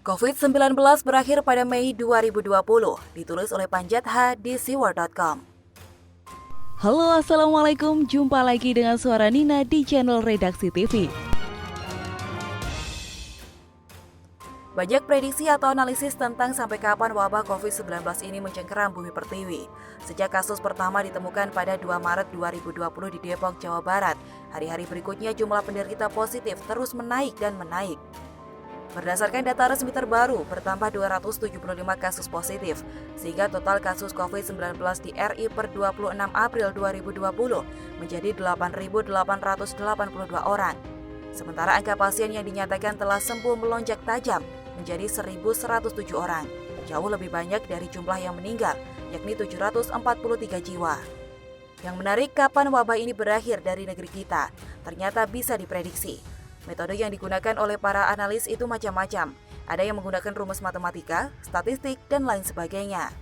COVID-19 berakhir pada Mei 2020, ditulis oleh Panjat H di siwar.com. Halo, Assalamualaikum, jumpa lagi dengan suara Nina di channel Redaksi TV. Banyak prediksi atau analisis tentang sampai kapan wabah COVID-19 ini mencengkeram bumi pertiwi. Sejak kasus pertama ditemukan pada 2 Maret 2020 di Depok, Jawa Barat, hari-hari berikutnya jumlah penderita positif terus menaik dan menaik. Berdasarkan data resmi terbaru, bertambah 275 kasus positif, sehingga total kasus COVID-19 di RI per 26 April 2020 menjadi 8.882 orang. Sementara angka pasien yang dinyatakan telah sembuh melonjak tajam menjadi 1.107 orang, jauh lebih banyak dari jumlah yang meninggal, yakni 743 jiwa. Yang menarik, kapan wabah ini berakhir dari negeri kita, ternyata bisa diprediksi. Metode yang digunakan oleh para analis itu macam-macam. Ada yang menggunakan rumus matematika, statistik, dan lain sebagainya.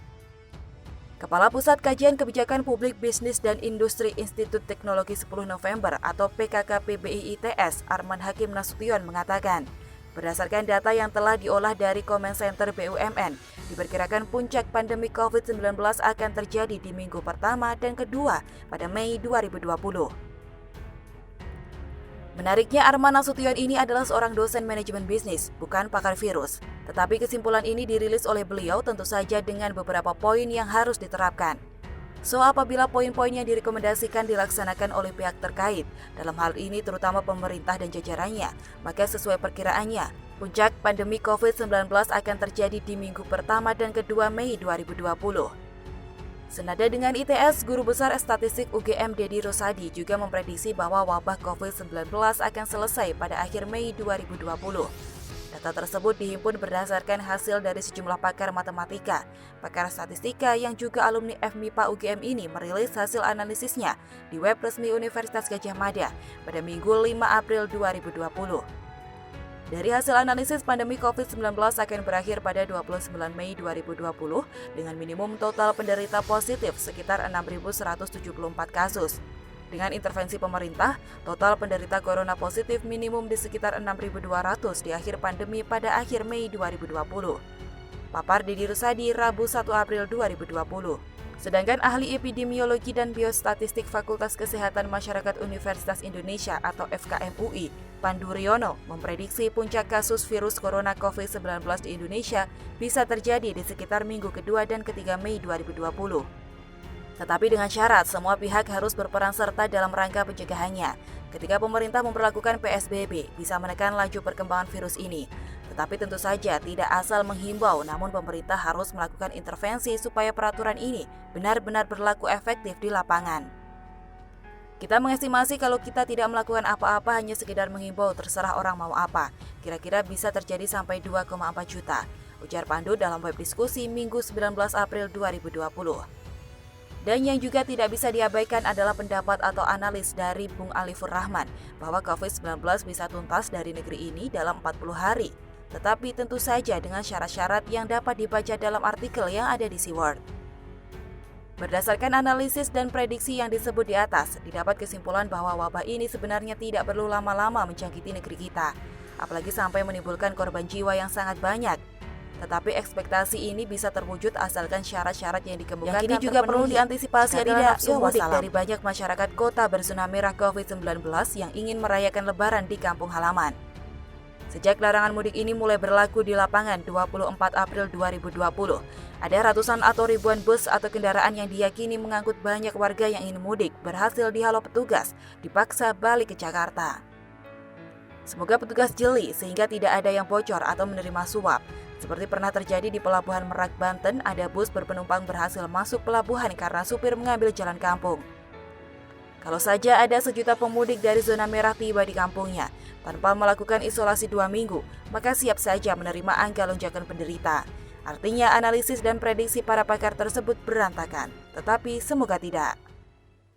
Kepala Pusat Kajian Kebijakan Publik Bisnis dan Industri Institut Teknologi 10 November atau PKKPBI-ITS, Arman Hakim Nasution mengatakan, berdasarkan data yang telah diolah dari Comment Center BUMN, diperkirakan puncak pandemi COVID-19 akan terjadi di minggu pertama dan kedua pada Mei 2020. Menariknya, Arman Nasution ini adalah seorang dosen manajemen bisnis, bukan pakar virus. Tetapi kesimpulan ini dirilis oleh beliau tentu saja dengan beberapa poin yang harus diterapkan. So, apabila poin-poin yang direkomendasikan dilaksanakan oleh pihak terkait, dalam hal ini terutama pemerintah dan jajarannya, maka sesuai perkiraannya, puncak pandemi COVID-19 akan terjadi di minggu pertama dan kedua Mei 2020. Senada dengan ITS, Guru Besar Statistik UGM Deddy Rosadi juga memprediksi bahwa wabah COVID-19 akan selesai pada akhir Mei 2020. Data tersebut dihimpun berdasarkan hasil dari sejumlah pakar matematika. Pakar statistika yang juga alumni FMIPA UGM ini merilis hasil analisisnya di web resmi Universitas Gadjah Mada pada Minggu 5 April 2020. Dari hasil analisis, pandemi COVID-19 akan berakhir pada 29 Mei 2020 dengan minimum total penderita positif sekitar 6.174 kasus. Dengan intervensi pemerintah, total penderita corona positif minimum di sekitar 6.200 di akhir pandemi pada akhir Mei 2020. Papar Deddy Rosadi, Rabu 1 April 2020. Sedangkan ahli epidemiologi dan biostatistik Fakultas Kesehatan Masyarakat Universitas Indonesia atau FKM UI, Pandu Riono, memprediksi puncak kasus virus corona COVID-19 di Indonesia bisa terjadi di sekitar minggu kedua dan ketiga Mei 2020. Tetapi dengan syarat semua pihak harus berperan serta dalam rangka pencegahannya. Ketika pemerintah memperlakukan PSBB, bisa menekan laju perkembangan virus ini. Tetapi tentu saja tidak asal menghimbau, namun pemerintah harus melakukan intervensi supaya peraturan ini benar-benar berlaku efektif di lapangan. Kita mengestimasi kalau kita tidak melakukan apa-apa, hanya sekedar menghimbau, terserah orang mau apa, kira-kira bisa terjadi sampai 2,4 juta, ujar Pandu dalam web diskusi Minggu 19 April 2020. Dan yang juga tidak bisa diabaikan adalah pendapat atau analis dari Bung Alifur Rahman bahwa COVID-19 bisa tuntas dari negeri ini dalam 40 hari. Tetapi tentu saja dengan syarat-syarat yang dapat dibaca dalam artikel yang ada di Siwar. Berdasarkan analisis dan prediksi yang disebut di atas, didapat kesimpulan bahwa wabah ini sebenarnya tidak perlu lama-lama menjangkiti negeri kita, apalagi sampai menimbulkan korban jiwa yang sangat banyak. Tetapi ekspektasi ini bisa terwujud asalkan syarat-syarat yang dikemukakan yang kini juga perlu diantisipasi adalah nafsu mudik dari banyak masyarakat kota berzona merah COVID-19 yang ingin merayakan Lebaran di kampung halaman. Sejak larangan mudik ini mulai berlaku di lapangan 24 April 2020, ada ratusan atau ribuan bus atau kendaraan yang diyakini mengangkut banyak warga yang ingin mudik berhasil dihalau petugas, dipaksa balik ke Jakarta. Semoga petugas jeli sehingga tidak ada yang bocor atau menerima suap. Seperti pernah terjadi di Pelabuhan Merak, Banten, ada bus berpenumpang berhasil masuk pelabuhan karena supir mengambil jalan kampung. Kalau saja ada sejuta pemudik dari zona merah tiba di kampungnya, tanpa melakukan isolasi 2 minggu, maka siap saja menerima angka lonjakan penderita. Artinya analisis dan prediksi para pakar tersebut berantakan, tetapi semoga tidak.